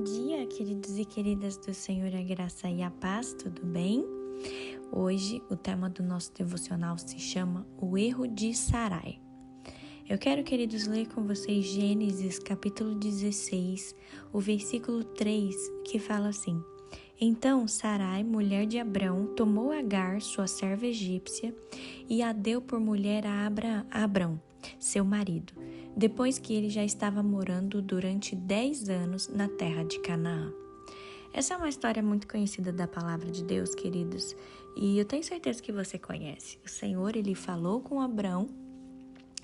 Bom dia, queridos e queridas do Senhor, a graça e a paz, tudo bem? Hoje o tema do nosso devocional se chama O Erro de Sarai. Eu quero, queridos, ler com vocês Gênesis capítulo 16, o versículo 3, que fala assim: Então Sarai, mulher de Abrão, tomou Agar, sua serva egípcia, e a deu por mulher a Abrão, seu marido, depois que ele já estava morando durante 10 anos na terra de Canaã. Essa é uma história muito conhecida da palavra de Deus, queridos, e eu tenho certeza que você conhece. O Senhor, ele falou com Abrão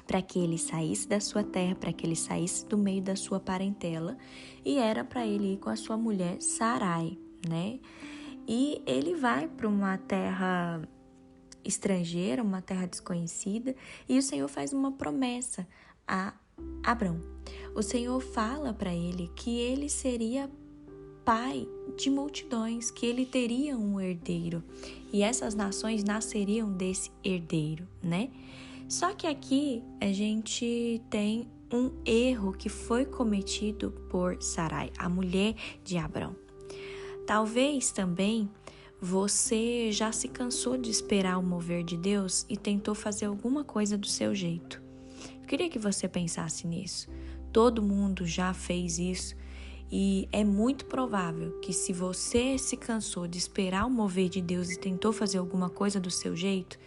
para que ele saísse da sua terra, para que ele saísse do meio da sua parentela, e era para ele ir com a sua mulher Sarai, né? E ele vai para uma terra estrangeira, uma terra desconhecida, e o Senhor faz uma promessa a Abrão. O Senhor fala para ele que ele seria pai de multidões, que ele teria um herdeiro, e essas nações nasceriam desse herdeiro, né? Só que aqui a gente tem um erro que foi cometido por Sarai, a mulher de Abrão. Talvez também você já se cansou de esperar o mover de Deus e tentou fazer alguma coisa do seu jeito. Eu queria que você pensasse nisso. Todo mundo já fez isso e é muito provável que se você se cansou de esperar o mover de Deus e tentou fazer alguma coisa do seu jeito,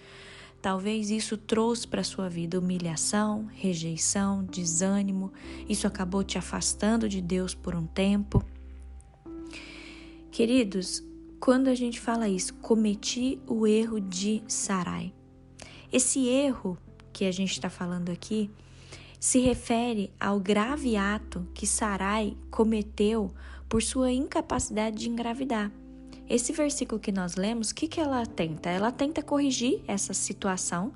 talvez isso trouxe para a sua vida humilhação, rejeição, desânimo. Isso acabou te afastando de Deus por um tempo. Queridos, quando a gente fala isso, cometi o erro de Sarai. Esse erro que a gente está falando aqui se refere ao grave ato que Sarai cometeu por sua incapacidade de engravidar. Esse versículo que nós lemos, o que ela tenta? Ela tenta corrigir essa situação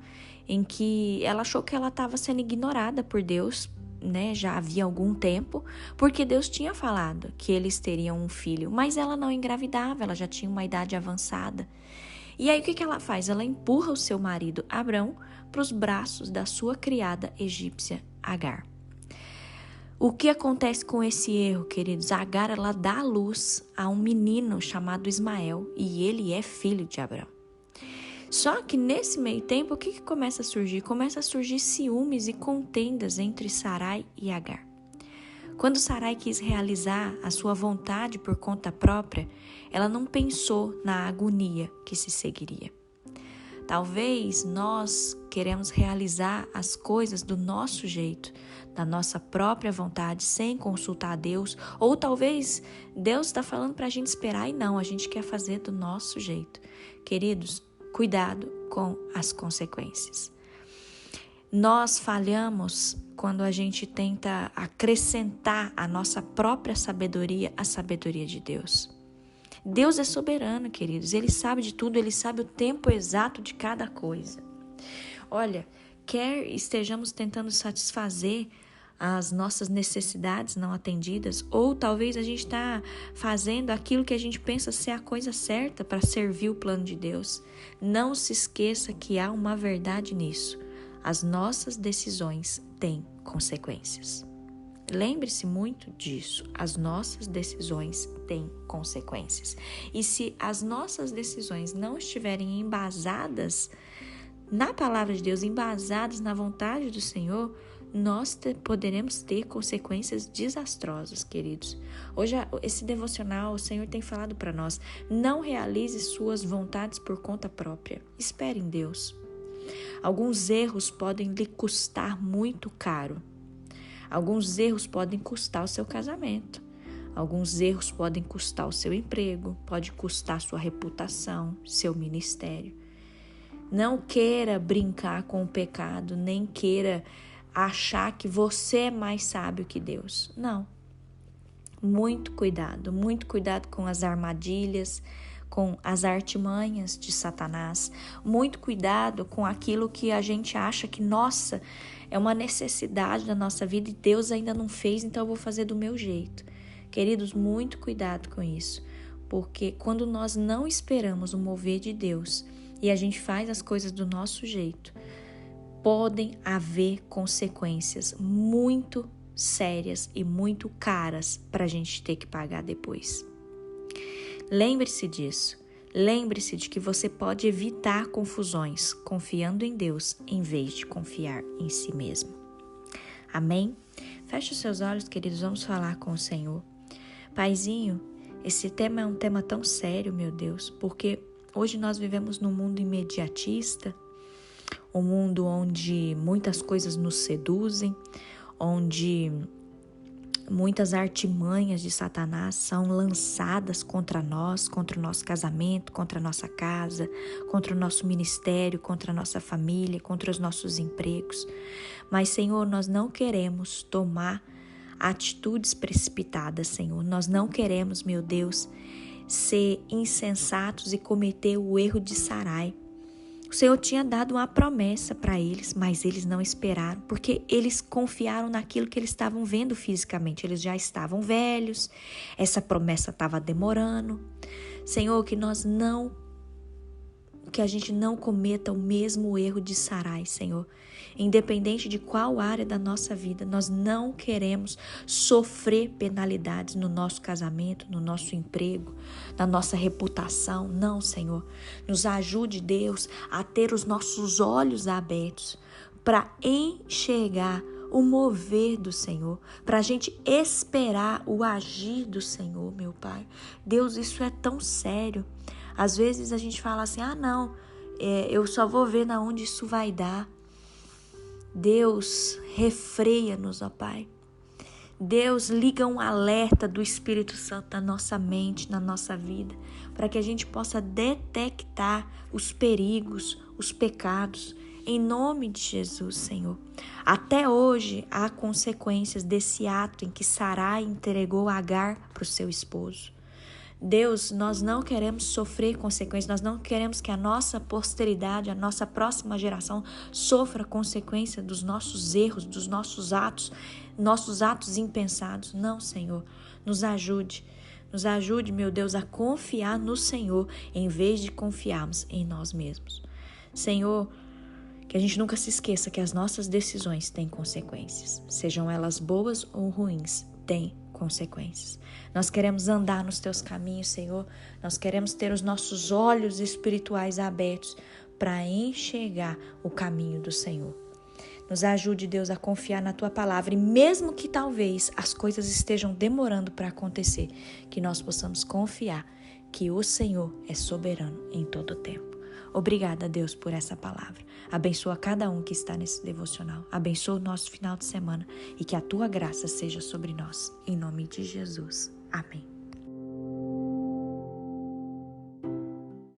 em que ela achou que ela estava sendo ignorada por Deus, né? Já havia algum tempo, porque Deus tinha falado que eles teriam um filho, mas ela não engravidava, ela já tinha uma idade avançada. E aí o que ela faz? Ela empurra o seu marido Abrão para os braços da sua criada egípcia Agar. O que acontece com esse erro, queridos? Agar, ela dá à luz a um menino chamado Ismael e ele é filho de Abrão. Só que nesse meio tempo, o que começa a surgir? Começa a surgir ciúmes e contendas entre Sarai e Agar. Quando Sarai quis realizar a sua vontade por conta própria, ela não pensou na agonia que se seguiria. Talvez nós queremos realizar as coisas do nosso jeito, da nossa própria vontade, sem consultar a Deus, ou talvez Deus está falando para a gente esperar e não, a gente quer fazer do nosso jeito. Queridos, cuidado com as consequências. Nós falhamos quando a gente tenta acrescentar a nossa própria sabedoria à sabedoria de Deus. Deus é soberano, queridos. Ele sabe de tudo, ele sabe o tempo exato de cada coisa. Olha, quer estejamos tentando satisfazer as nossas necessidades não atendidas, ou talvez a gente está fazendo aquilo que a gente pensa ser a coisa certa para servir o plano de Deus. Não se esqueça que há uma verdade nisso. As nossas decisões têm consequências. Lembre-se muito disso. As nossas decisões têm consequências. E se as nossas decisões não estiverem embasadas na palavra de Deus, embasadas na vontade do Senhor, nós poderemos ter consequências desastrosas, queridos. Hoje, esse devocional, o Senhor tem falado para nós: não realize suas vontades por conta própria. Espere em Deus. Alguns erros podem lhe custar muito caro. Alguns erros podem custar o seu casamento. Alguns erros podem custar o seu emprego, pode custar sua reputação, seu ministério. Não queira brincar com o pecado, nem queira achar que você é mais sábio que Deus. Não. Muito cuidado com as armadilhas, com as artimanhas de Satanás. Muito cuidado com aquilo que a gente acha que, nossa, é uma necessidade da nossa vida e Deus ainda não fez, então eu vou fazer do meu jeito. Queridos, muito cuidado com isso, porque quando nós não esperamos o mover de Deus e a gente faz as coisas do nosso jeito, podem haver consequências muito sérias e muito caras para a gente ter que pagar depois. Lembre-se disso. Lembre-se de que você pode evitar confusões confiando em Deus em vez de confiar em si mesmo. Amém? Feche os seus olhos, queridos, vamos falar com o Senhor. Paizinho, esse tema é um tema tão sério, meu Deus, porque hoje nós vivemos num mundo imediatista, um mundo onde muitas coisas nos seduzem, onde muitas artimanhas de Satanás são lançadas contra nós, contra o nosso casamento, contra a nossa casa, contra o nosso ministério, contra a nossa família, contra os nossos empregos. Mas, Senhor, nós não queremos tomar atitudes precipitadas, Senhor. Nós não queremos, meu Deus, ser insensatos e cometer o erro de Sarai. O Senhor tinha dado uma promessa para eles, mas eles não esperaram, porque eles confiaram naquilo que eles estavam vendo fisicamente. Eles já estavam velhos, essa promessa estava demorando. Senhor, que a gente não cometa o mesmo erro de Sarai, Senhor. Independente de qual área da nossa vida, nós não queremos sofrer penalidades no nosso casamento, no nosso emprego, na nossa reputação. Não, Senhor. Nos ajude, Deus, a ter os nossos olhos abertos para enxergar o mover do Senhor, para a gente esperar o agir do Senhor, meu Pai. Deus, isso é tão sério. Às vezes a gente fala assim, eu só vou ver na onde isso vai dar. Deus, refreia-nos, ó Pai. Deus, liga um alerta do Espírito Santo na nossa mente, na nossa vida, para que a gente possa detectar os perigos, os pecados, em nome de Jesus, Senhor. Até hoje há consequências desse ato em que Sarai entregou Agar para o seu esposo. Deus, nós não queremos sofrer consequências, nós não queremos que a nossa posteridade, a nossa próxima geração sofra consequência dos nossos erros, dos nossos atos impensados. Não, Senhor, nos ajude, meu Deus, a confiar no Senhor em vez de confiarmos em nós mesmos. Senhor, que a gente nunca se esqueça que as nossas decisões têm consequências, sejam elas boas ou ruins, têm consequências. Nós queremos andar nos teus caminhos, Senhor. Nós queremos ter os nossos olhos espirituais abertos para enxergar o caminho do Senhor. Nos ajude, Deus, a confiar na tua palavra e mesmo que talvez as coisas estejam demorando para acontecer, que nós possamos confiar que o Senhor é soberano em todo o tempo. Obrigada, Deus, por essa palavra. Abençoa cada um que está nesse devocional. Abençoa o nosso final de semana e que a tua graça seja sobre nós. Em nome de Jesus. Amém.